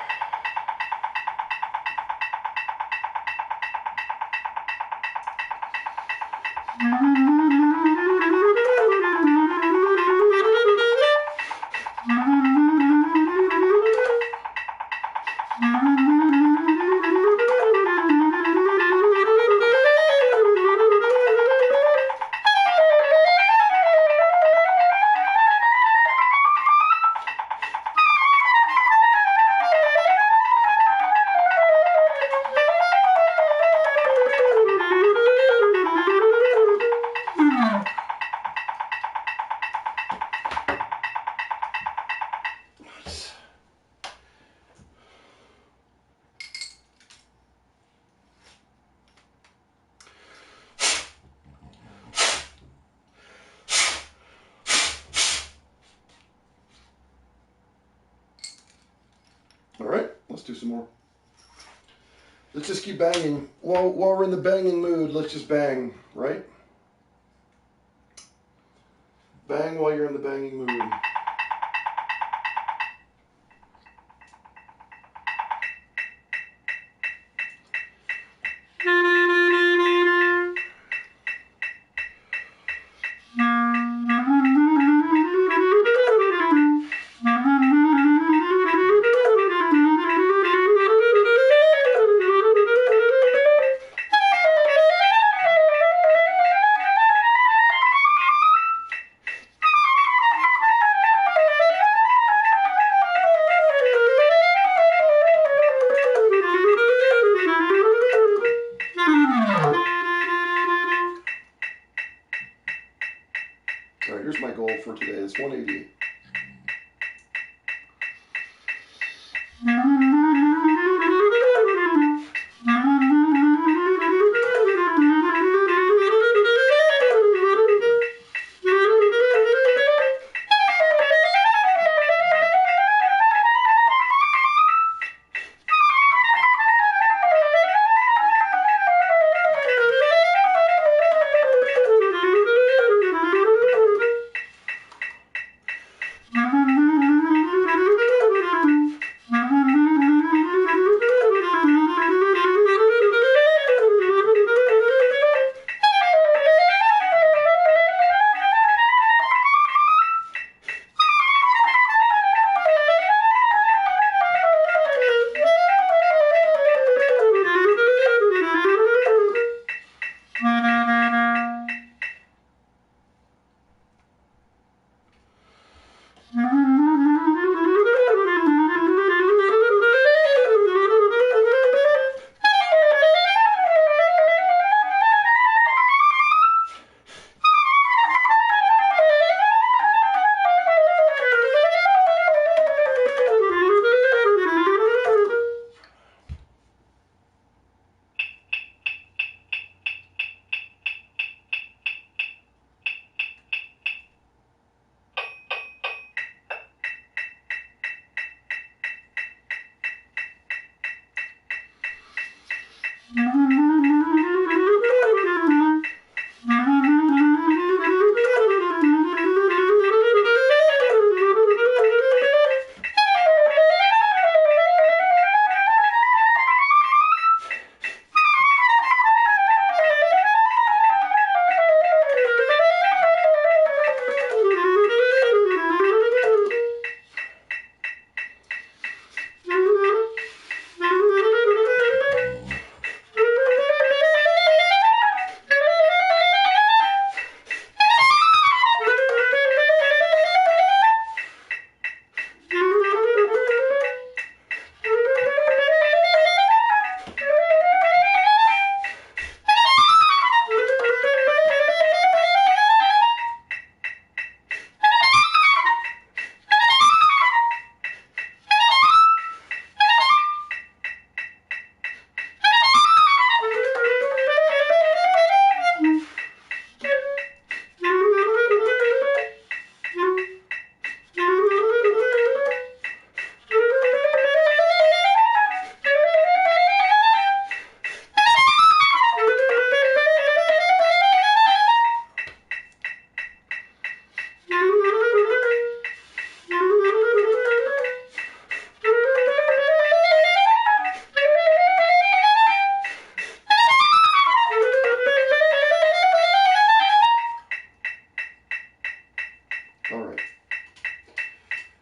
All right, let's do some more. Let's just keep banging. While we're in the banging mood, let's just bang, right? Bang while you're in the banging mood. it's 180.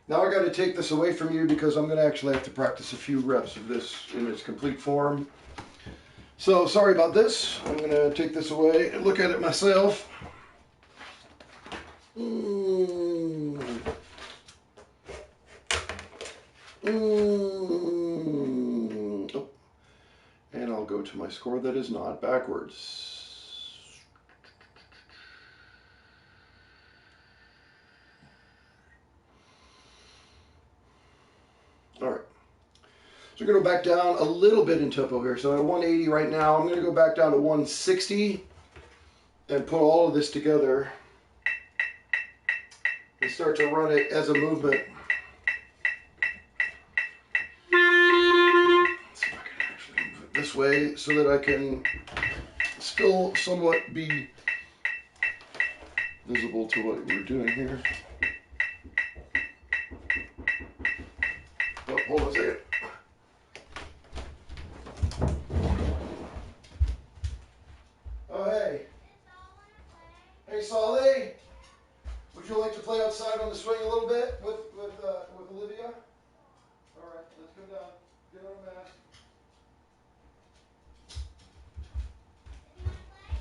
Now I got to take this away from you because I'm going to actually have to practice a few reps of this in its complete form. So sorry about this. I'm going to take this away and look at it myself. Oh. And I'll go to my score that is not backwards. All right. So we're going to go back down a little bit in tempo here. So at 180 right now, I'm going to go back down to 160 and put all of this together and start to run it as a movement. Let's see if I can actually move it this way so that I can still somewhat be visible to what we're doing here. Oh, hold on a second. Oh, hey. Hey, Solly. Would you like to play outside on the swing a little bit with Olivia? All right, let's come down. Get on a mat.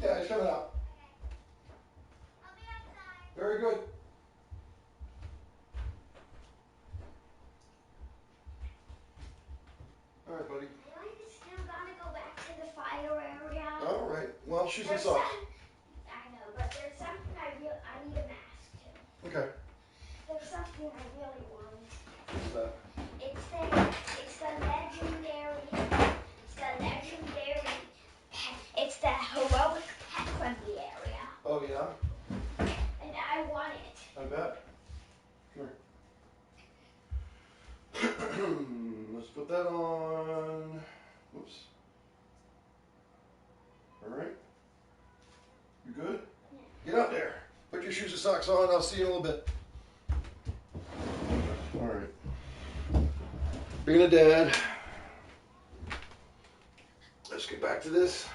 Yeah, he's coming out. I'll be outside. Very good. All right, buddy. I think it's still gonna go back to the fire area. All right. Well, she's There's inside. I know, but there's something I need a mask to. Okay. What's that? It's the legendary. It's the heroic pet friendly area. Oh yeah. And I want it. I bet. Sure. Let's put that on. Whoops. All right. You good? Yeah. Get out there. Put your shoes and socks on. I'll see you in a little bit. All right. Being a dad. Let's get back to this.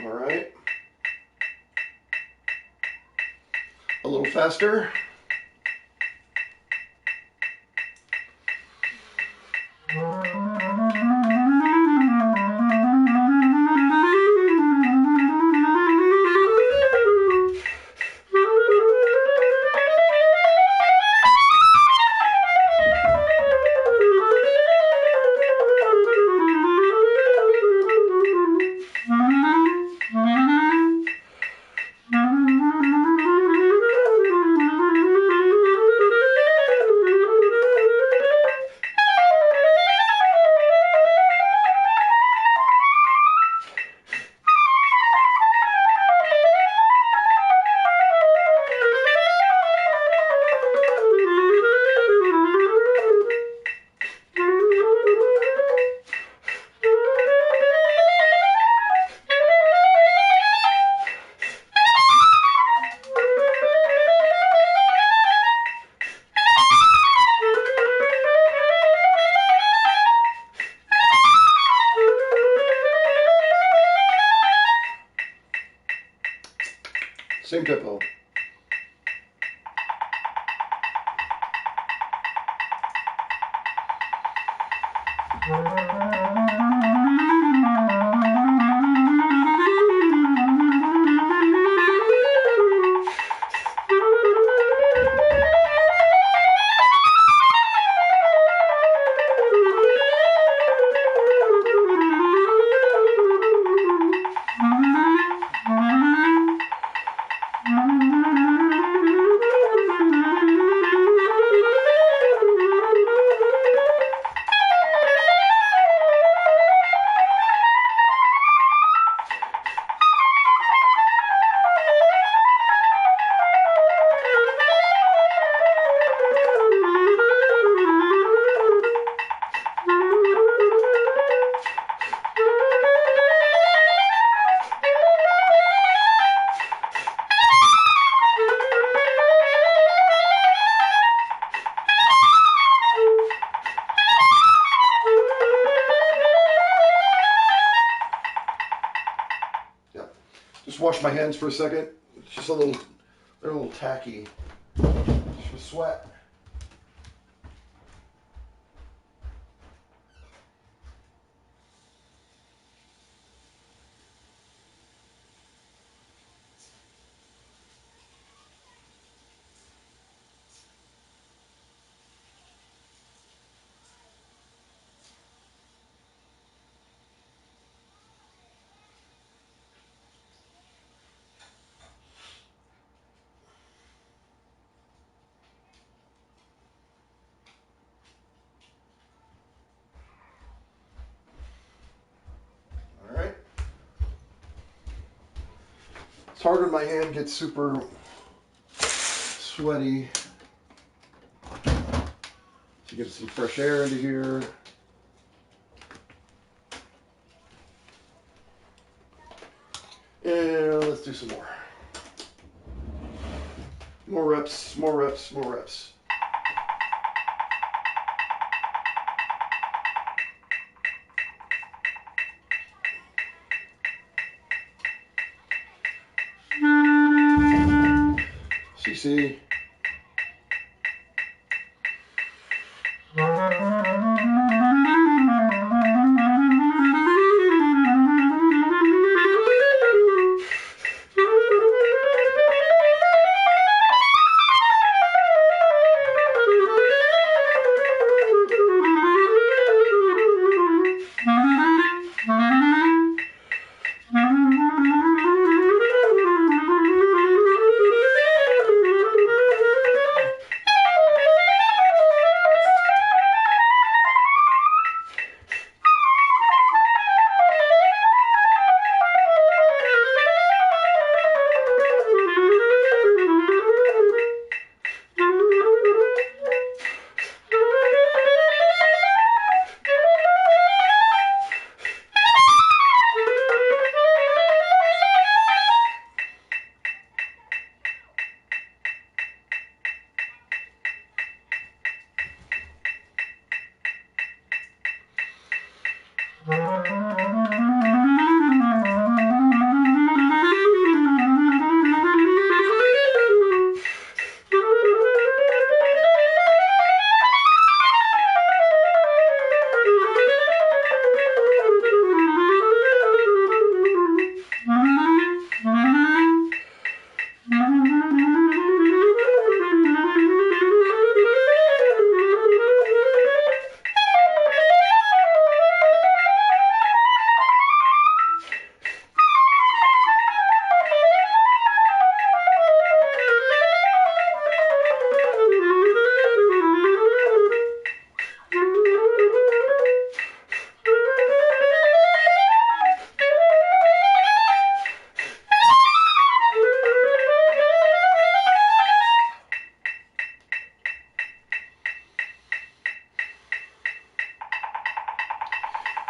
All right. A little faster. Same tempo. Just wash my hands for a second. It's just they're a little tacky. with sweat. It's hard when my hand gets super sweaty. To get some fresh air into here. And let's do some more. More reps, more reps, more reps. CC.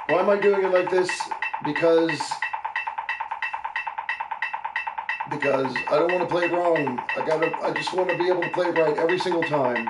Why am I doing it like this? Because I don't want to play it wrong. I just want to be able to play it right every single time.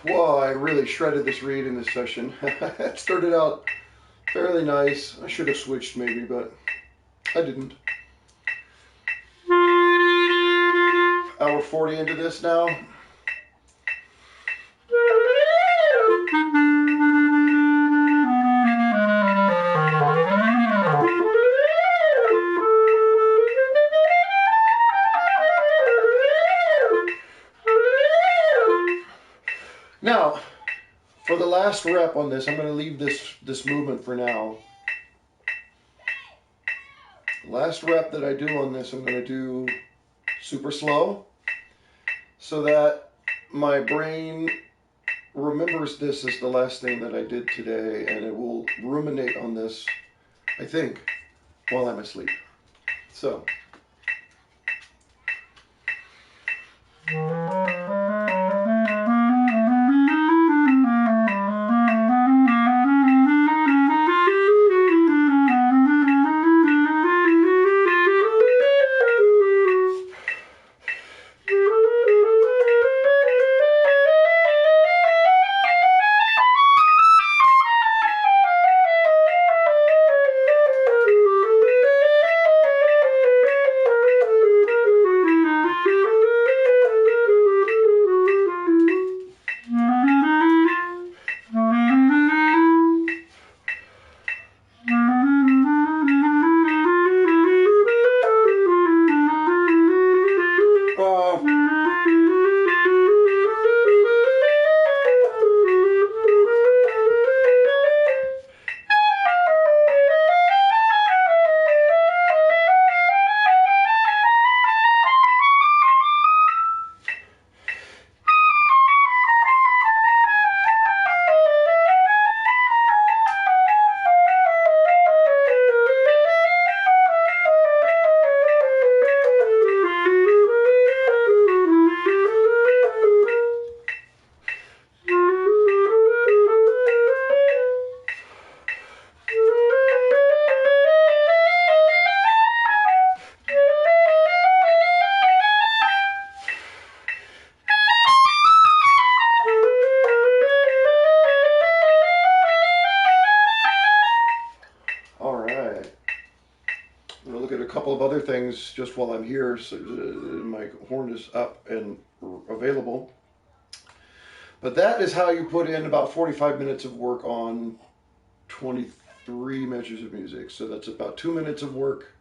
Whoa, I really shredded this reed in this session. It started out fairly nice. I should have switched maybe, but I didn't. Hour 40 into this now. For the last rep on this, I'm going to leave this movement for now. Last rep that I do on this, I'm going to do super slow so that my brain remembers this as the last thing that I did today, and it will ruminate on this, I think, while I'm asleep. So. Of other things just while I'm here, so my horn is up and available. But that is how you put in about 45 minutes of work on 23 measures of music. So that's about 2 minutes of work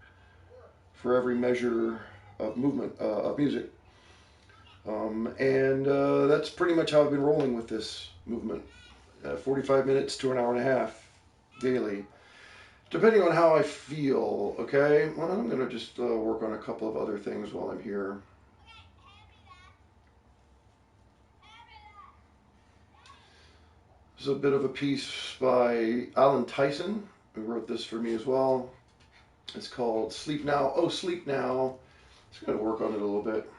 for every measure of movement of music. And that's pretty much how I've been rolling with this movement. 45 minutes to an hour and a half daily. Depending on how I feel, okay? Well, I'm going to just work on a couple of other things while I'm here. This is a bit of a piece by Alan Tyson, who wrote this for me as well. It's called Sleep Now, Oh Sleep Now. Just going to work on it a little bit.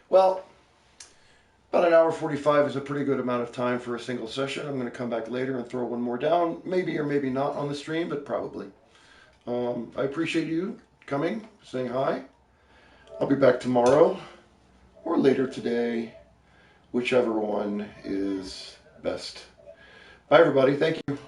Well, about an hour 45 is a pretty good amount of time for a single session. I'm going to come back later and throw one more down, maybe or maybe not on the stream, but probably. I appreciate you coming, saying hi. I'll be back tomorrow or later today, whichever one is best. Bye, everybody. Thank you.